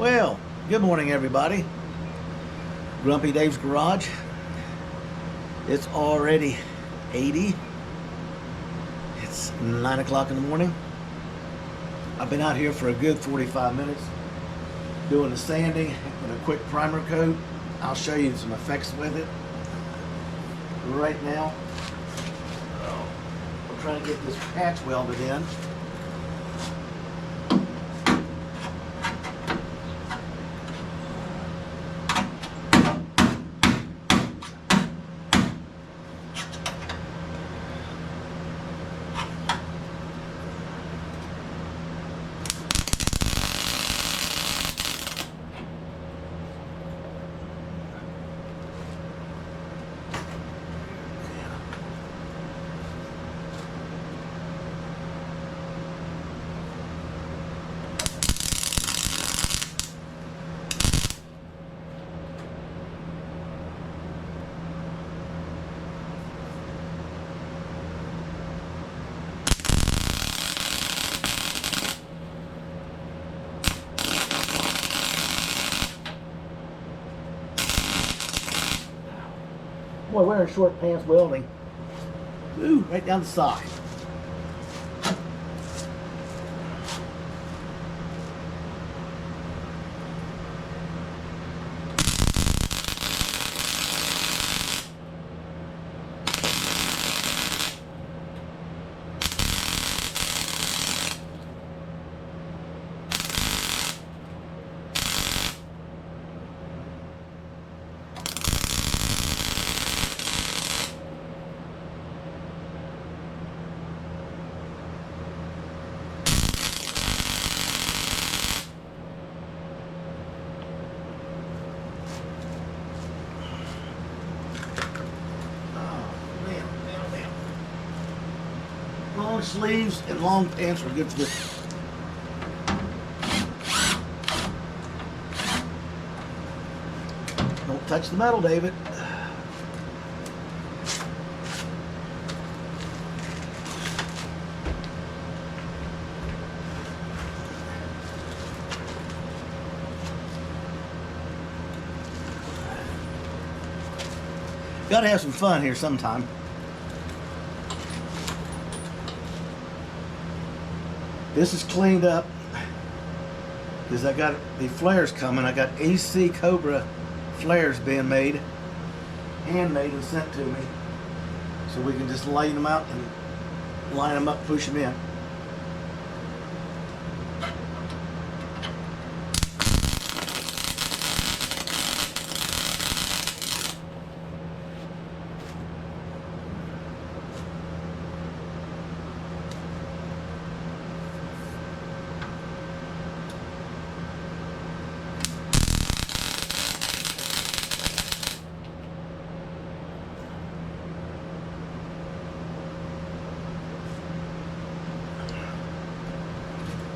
Well, good morning, everybody. Grumpy Dave's Garage. It's already 80. It's 9 o'clock in the morning. I've been out here for a good 45 minutes doing the sanding and a quick primer coat. I'll show you some effects with it. Right now, we're trying to get this patch welded in. Boy, wearing short pants welding. Ooh, right down the sock. Long sleeves and long pants are good for this. Don't touch the metal, David. Gotta have some fun here sometime. This is cleaned up because I got the flares coming. I got AC Cobra flares being made, handmade and sent to me, so we can just light them out and line them up, push them in.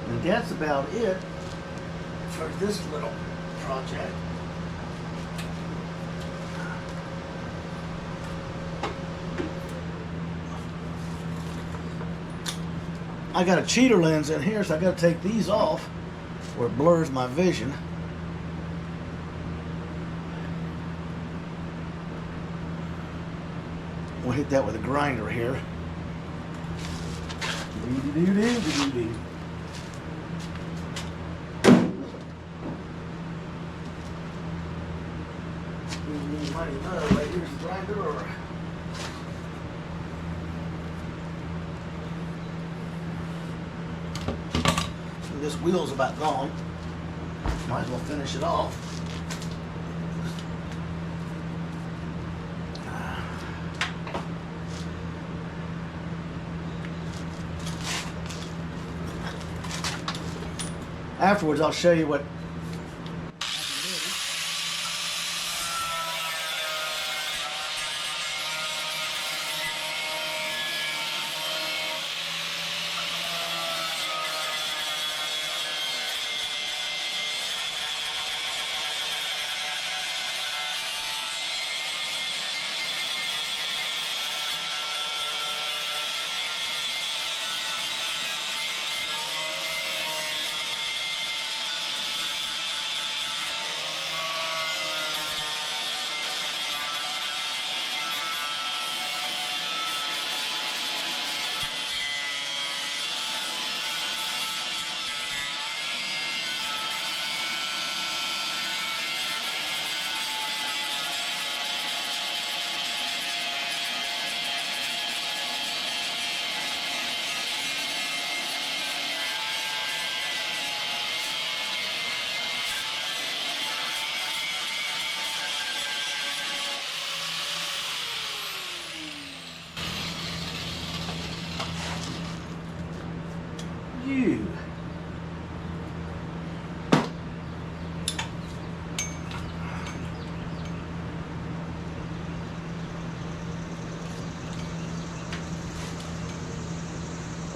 And that's about it for this little project. I got a cheater lens in here, so I got to take these off or it blurs my vision. We'll hit that with a grinder here. Right here's the grinder. This wheel's about gone. Might as well finish it off. Afterwards, I'll show you what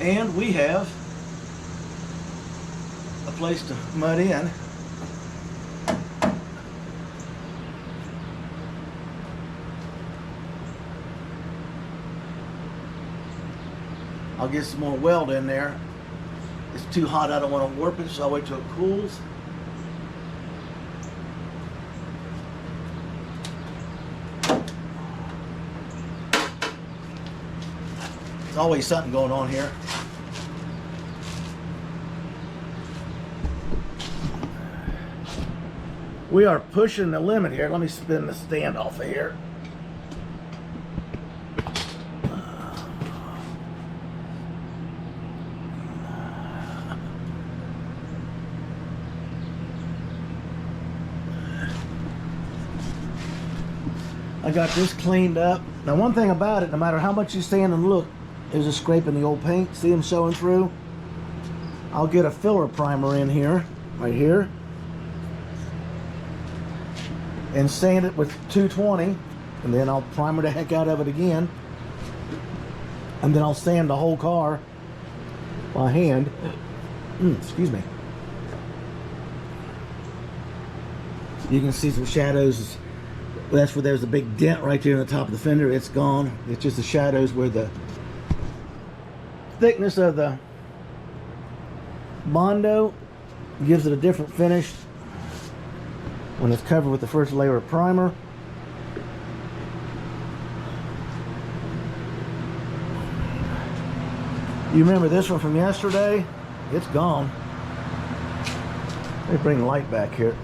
And we have a place to mud in. I'll get some more weld in there. It's too hot, I don't want to warp it, so I'll wait till it cools. There's always something going on here. We are pushing the limit here. Let me spin the stand off of here. I got this cleaned up. Now one thing about it, no matter how much you stand and look, there's a scrape in the old paint. See them showing through? I'll get a filler primer in here, right here, and sand it with 220, and then I'll primer the heck out of it again, and then I'll sand the whole car by hand. Excuse me. You can see some shadows. That's where there's a big dent right there on the top of the fender. It's gone. It's just the shadows where the thickness of the Bondo gives it a different finish when it's covered with the first layer of primer. You remember this one from yesterday? It's gone. Let me bring the light back here.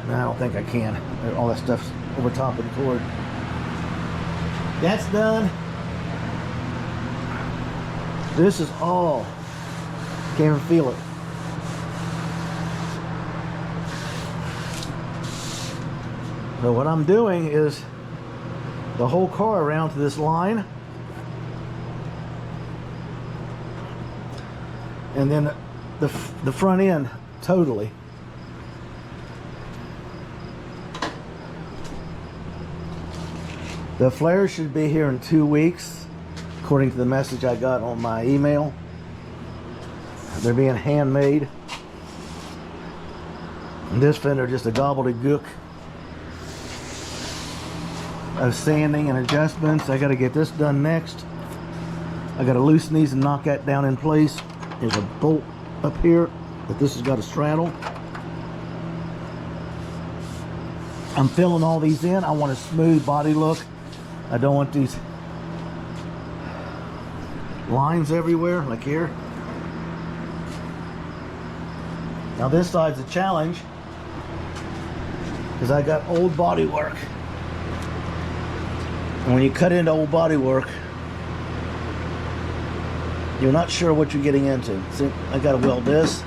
No, I don't think I can. All that stuff's over top of the cord. That's done. This is all. Can't even feel it. So what I'm doing is the whole car around to this line, and then the front end totally. The flairs should be here in 2 weeks, according to the message I got on my email. They're being handmade. And this fender just a gobbledygook of sanding and adjustments. I got to get this done next. I got to loosen these and knock that down in place. There's a bolt up here that this has got to straddle. I'm filling all these in. I want a smooth body look. I don't want these lines everywhere, like here. Now this side's a challenge because I got old body work. And when you cut into old body work, you're not sure what you're getting into. See, I gotta weld this.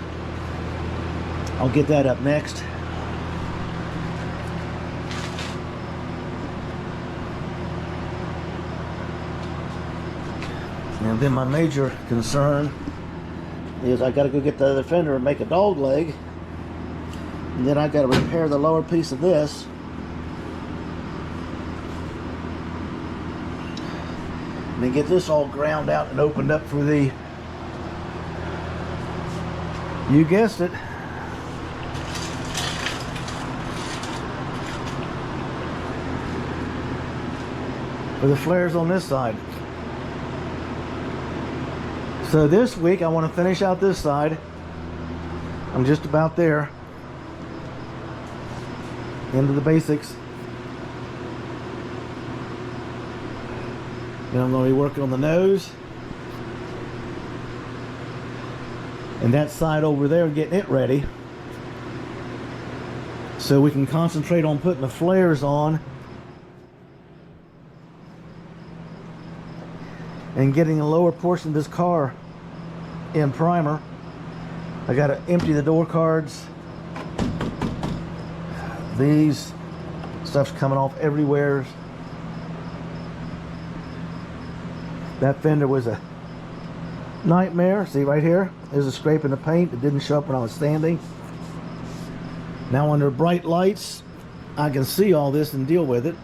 I'll get that up next. And then my major concern is I got to go get the other fender and make a dog leg. And then I got to repair the lower piece of this. And then get this all ground out and opened up for the, you guessed it, for the flares on this side. So this week I want to finish out this side. I'm just about there. Into the basics. Then I'm going to be working on the nose. And that side over there, getting it ready. So we can concentrate on putting the flares on. And getting the lower portion of this car in primer. I got to empty the door cards. These stuff's coming off everywhere. That fender was a nightmare. See right here, there's a scrape in the paint. It didn't show up when I was standing. Now under bright lights, I can see all this and deal with it.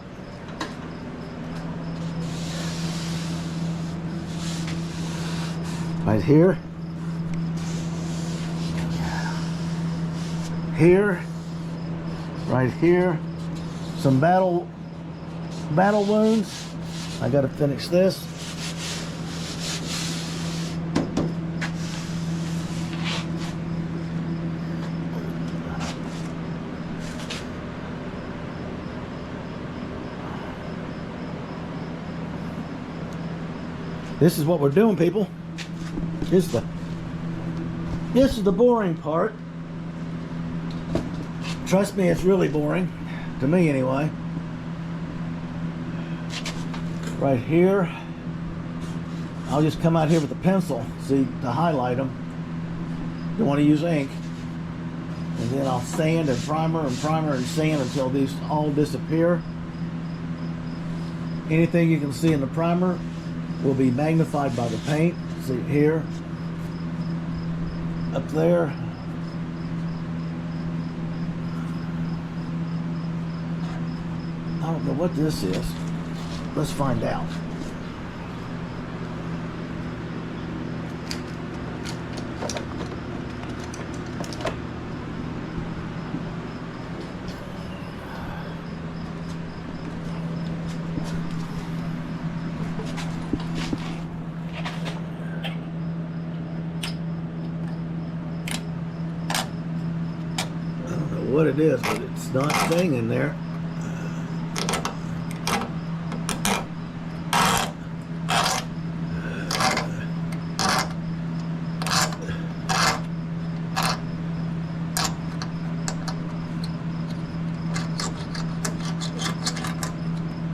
Right here, here, right here, some battle wounds. I got to finish this. This is what we're doing, people. This is the boring part. Trust me, it's really boring. To me, anyway. Right here. I'll just come out here with a pencil, see, to highlight them. Don't want to use ink. And then I'll sand and primer and sand until these all disappear. Anything you can see in the primer will be magnified by the paint. See here, up there. I don't know what this is. Let's find out. What it is, but it's not staying in there.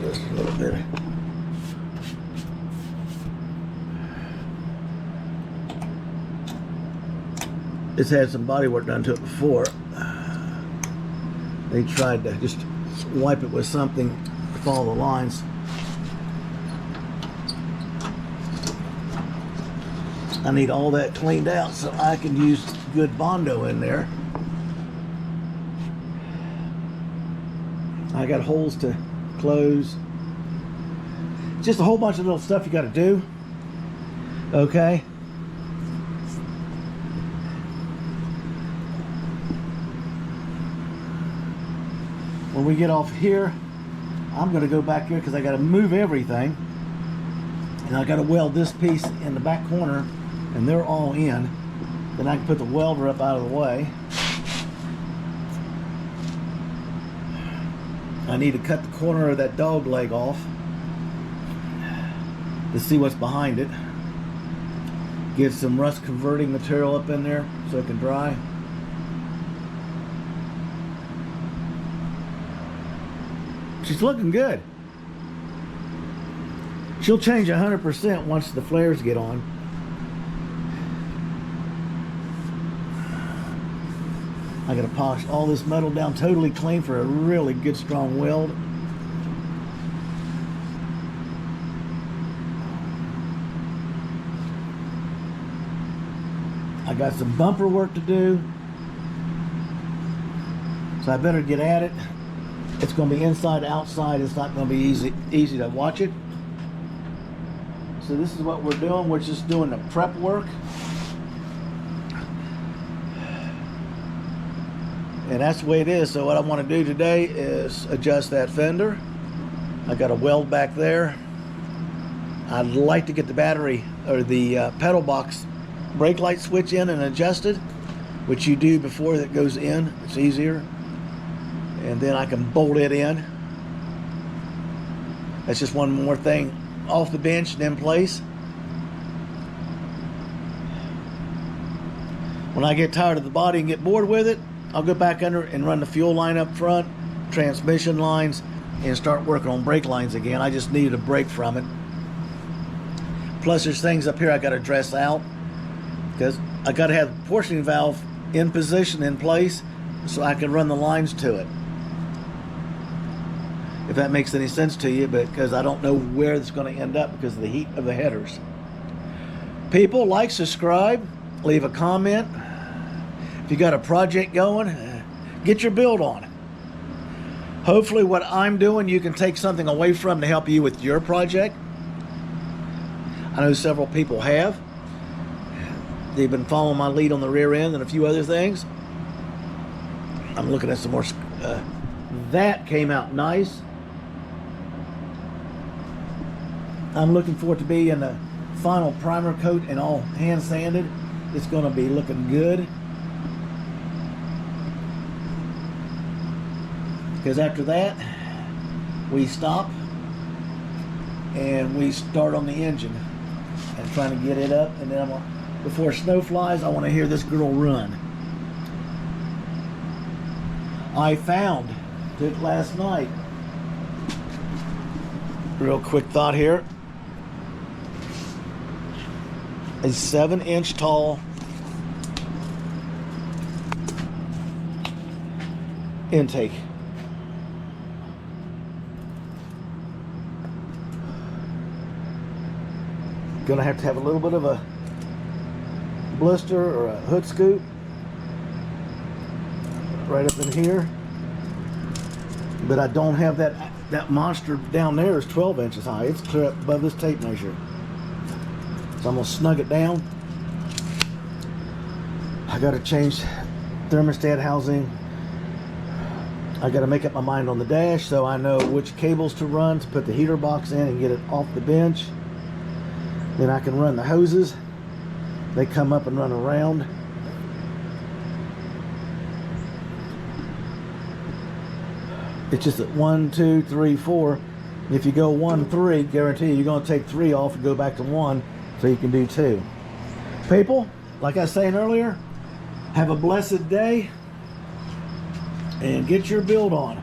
Just a little bit. It's had some body work done to it before. They tried to just wipe it with something to follow the lines. I need all that cleaned out so I can use good Bondo in there. I got holes to close. Just a whole bunch of little stuff you got to do. Okay. When we get off here, I'm going to go back here because I got to move everything. And I got to weld this piece in the back corner, and they're all in. Then I can put the welder up out of the way. I need to cut the corner of that dog leg off to see what's behind it. Get some rust converting material up in there so it can dry. She's looking good. She'll change 100% once the flares get on. I gotta polish all this metal down totally clean for a really good strong weld. I got some bumper work to do, so I better get at it. It's going to be inside, outside. It's not going to be easy to watch it. So this is what we're doing. We're just doing the prep work. And that's the way it is. So what I want to do today is adjust that fender. I got a weld back there. I'd like to get the battery or the pedal box brake light switch in and adjusted, which you do before it goes in. It's easier. And then I can bolt it in. That's just one more thing off the bench and in place. When I get tired of the body and get bored with it, I'll go back under and run the fuel line up front, transmission lines, and start working on brake lines again. I just needed a break from it. Plus there's things up here I got to dress out because I got to have the portioning valve in position, in place, so I can run the lines to it. If that makes any sense to you, because I don't know where it's going to end up because of the heat of the headers. People, like, subscribe, leave a comment. If you got a project going, get your build on. Hopefully what I'm doing, you can take something away from to help you with your project. I know several people have. They've been following my lead on the rear end and a few other things. I'm looking at some more. That came out nice. I'm looking for it to be in the final primer coat and all hand sanded. It's going to be looking good. Because after that, we stop and we start on the engine and trying to get it up. And then before snow flies, I want to hear this girl run. I found it last night. Real quick thought here. A 7-inch tall intake. Gonna have to have a little bit of a blister or a hood scoop right up in here, but I don't have that monster down there is 12 inches high. It's clear up above this tape measure, so I'm gonna snug it down. I gotta change thermostat housing. I gotta make up my mind on the dash so I know which cables to run to put the heater box in and get it off the bench. Then I can run the hoses. They come up and run around. It's just that 1, 2, 3, 4. If you go 1, 3, guarantee you're going to take 3 off and go back to 1 so you can do 2. People, like I was saying earlier, have a blessed day and get your build on.